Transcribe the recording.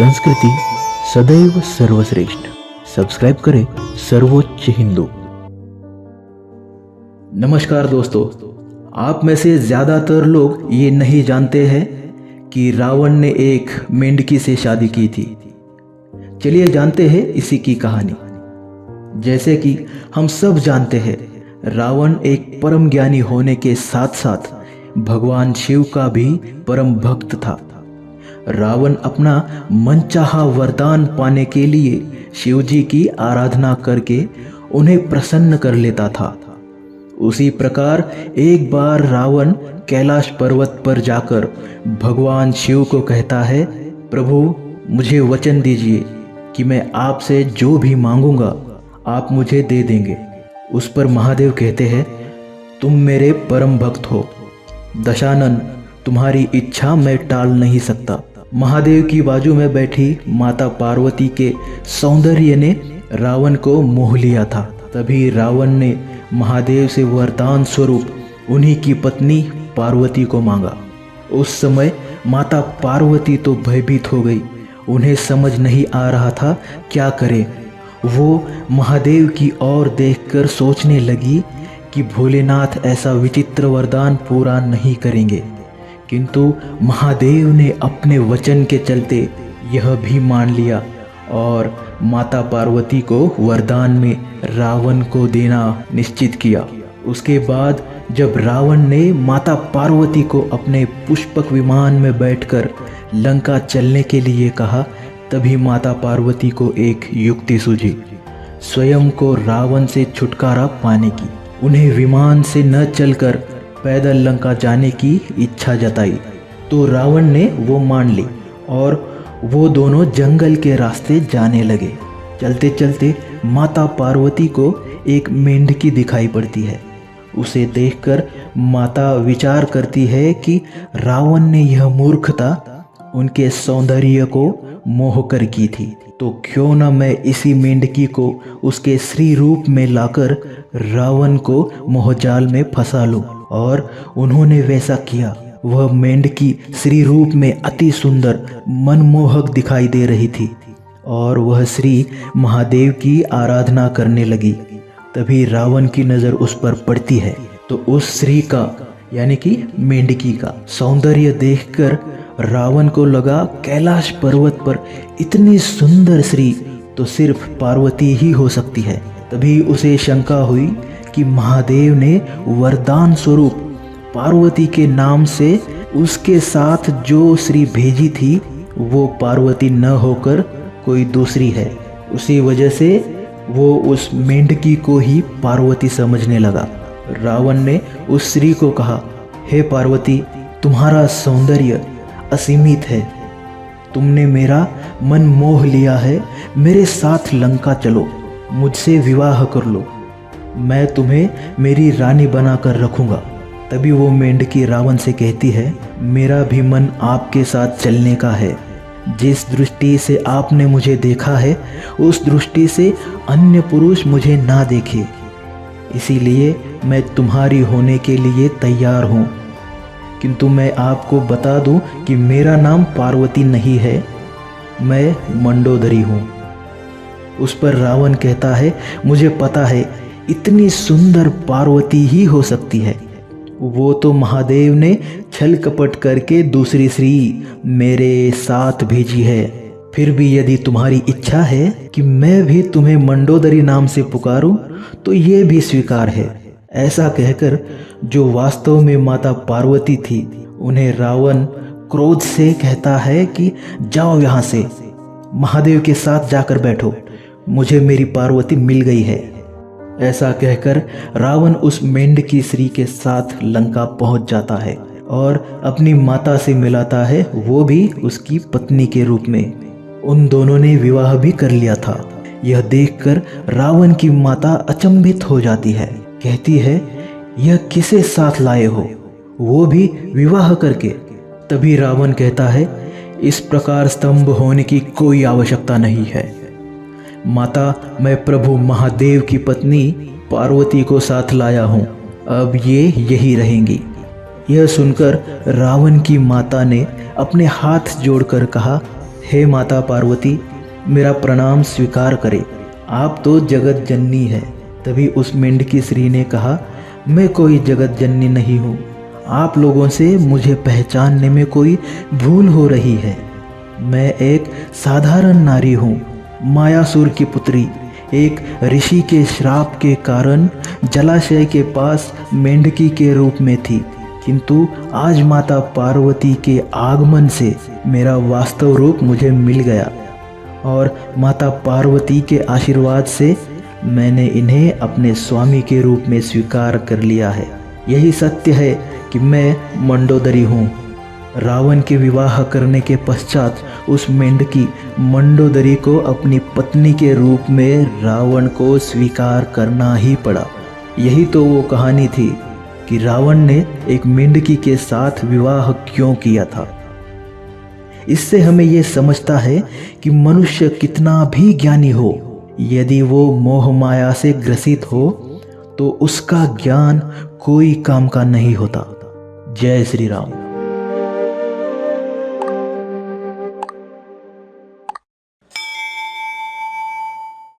संस्कृति सदैव सर्वश्रेष्ठ। सब्सक्राइब करें सर्वोच्च हिंदू। नमस्कार दोस्तों, आप में से ज़्यादातर लोग ये नहीं जानते हैं कि रावण ने एक मेंढकी से शादी की थी। चलिए जानते हैं इसी की कहानी। जैसे कि हम सब जानते हैं, रावण एक परम ज्ञानी होने के साथ साथ भगवान शिव का भी परम भक्त था। रावण अपना मनचाहा वरदान पाने के लिए शिव जी की आराधना करके उन्हें प्रसन्न कर लेता था। उसी प्रकार एक बार रावण कैलाश पर्वत पर जाकर भगवान शिव को कहता है, प्रभु मुझे वचन दीजिए कि मैं आपसे जो भी मांगूंगा आप मुझे दे देंगे। उस पर महादेव कहते हैं, तुम मेरे परम भक्त हो, दशानन तुम्हारी इच्छा मैं टाल नहीं सकता। महादेव की बाजू में बैठी माता पार्वती के सौंदर्य ने रावण को मोह लिया था। तभी रावण ने महादेव से वरदान स्वरूप उन्हीं की पत्नी पार्वती को मांगा। उस समय माता पार्वती तो भयभीत हो गई, उन्हें समझ नहीं आ रहा था क्या करे। वो महादेव की ओर देखकर सोचने लगी कि भोलेनाथ ऐसा विचित्र वरदान पूरा नहीं करेंगे, किंतु महादेव ने अपने वचन के चलते यह भी मान लिया और माता पार्वती को वरदान में रावण को देना निश्चित किया। उसके बाद जब रावण ने माता पार्वती को अपने पुष्पक विमान में बैठकर लंका चलने के लिए कहा, तभी माता पार्वती को एक युक्ति सूझी, स्वयं को रावण से छुटकारा पाने की। उन्हें विमान से न चलकर पैदल लंका जाने की इच्छा जताई तो रावण ने वो मान ली और वो दोनों जंगल के रास्ते जाने लगे। चलते चलते माता पार्वती को एक मेंढकी दिखाई पड़ती है। उसे देखकर माता विचार करती है कि रावण ने यह मूर्खता उनके सौंदर्य को मोह कर की थी, तो क्यों न मैं इसी मेंढकी को उसके श्री रूप में लाकर रावण को मोहजाल में फंसा लूं। और उन्होंने वैसा किया। वह मेंढकी श्री रूप में अति सुंदर मनमोहक दिखाई दे रही थी और वह श्री महादेव की आराधना करने लगी। तभी रावण की नज़र उस पर पड़ती है तो उस श्री का यानी कि मेंढकी का सौंदर्य देखकर रावण को लगा कैलाश पर्वत पर इतनी सुंदर श्री तो सिर्फ पार्वती ही हो सकती है। तभी उसे शंका हुई कि महादेव ने वरदान स्वरूप पार्वती के नाम से उसके साथ जो श्री भेजी थी वो पार्वती न होकर कोई दूसरी है। उसी वजह से वो उस मेंढकी को ही पार्वती समझने लगा। रावण ने उस श्री को कहा, हे पार्वती, तुम्हारा सौंदर्य असीमित है, तुमने मेरा मन मोह लिया है, मेरे साथ लंका चलो, मुझसे विवाह कर लो, मैं तुम्हें मेरी रानी बनाकर रखूंगा। तभी वो मेंढकी रावण से कहती है, मेरा भी मन आपके साथ चलने का है। जिस दृष्टि से आपने मुझे देखा है उस दृष्टि से अन्य पुरुष मुझे ना देखे, इसीलिए मैं तुम्हारी होने के लिए तैयार हूँ। किंतु मैं आपको बता दूं कि मेरा नाम पार्वती नहीं है, मैं मंडोदरी हूँ। उस पर रावण कहता है, मुझे पता है इतनी सुंदर पार्वती ही हो सकती है, वो तो महादेव ने छल कपट करके दूसरी श्री मेरे साथ भेजी है। फिर भी यदि तुम्हारी इच्छा है कि मैं भी तुम्हें मंडोदरी नाम से पुकारूं तो ये भी स्वीकार है। ऐसा कहकर जो वास्तव में माता पार्वती थी उन्हें रावण क्रोध से कहता है कि जाओ यहाँ से, महादेव के साथ जाकर बैठो, मुझे मेरी पार्वती मिल गई है। ऐसा कहकर रावण उस मेंढकी श्री के साथ लंका पहुंच जाता है और अपनी माता से मिलाता है, वो भी उसकी पत्नी के रूप में। उन दोनों ने विवाह भी कर लिया था। यह देखकर रावण की माता अचंभित हो जाती है, कहती है, यह किसे साथ लाए हो, वो भी विवाह करके। तभी रावण कहता है, इस प्रकार स्तंभ होने की कोई आवश्यकता नहीं है। माता, मैं प्रभु महादेव की पत्नी पार्वती को साथ लाया हूँ, अब ये यही रहेंगी। यह सुनकर रावण की माता ने अपने हाथ जोड़कर कहा, हे माता पार्वती, मेरा प्रणाम स्वीकार करें, आप तो जगत जननी है। तभी उस मेंढकी स्त्री ने कहा, मैं कोई जगत जननी नहीं हूँ, आप लोगों से मुझे पहचानने में कोई भूल हो रही है। मैं एक साधारण नारी हूँ, मायासुर की पुत्री, एक ऋषि के श्राप के कारण जलाशय के पास मेंढकी के रूप में थी, किंतु आज माता पार्वती के आगमन से मेरा वास्तव रूप मुझे मिल गया और माता पार्वती के आशीर्वाद से मैंने इन्हें अपने स्वामी के रूप में स्वीकार कर लिया है। यही सत्य है कि मैं मंडोदरी हूँ। रावण के विवाह करने के पश्चात उस मेंढकी मंडोदरी को अपनी पत्नी के रूप में रावण को स्वीकार करना ही पड़ा। यही तो वो कहानी थी कि रावण ने एक मेंढकी के साथ विवाह क्यों किया था। इससे हमें ये समझता है कि मनुष्य कितना भी ज्ञानी हो, यदि वो मोह माया से ग्रसित हो तो उसका ज्ञान कोई काम का नहीं होता। जय श्री राम।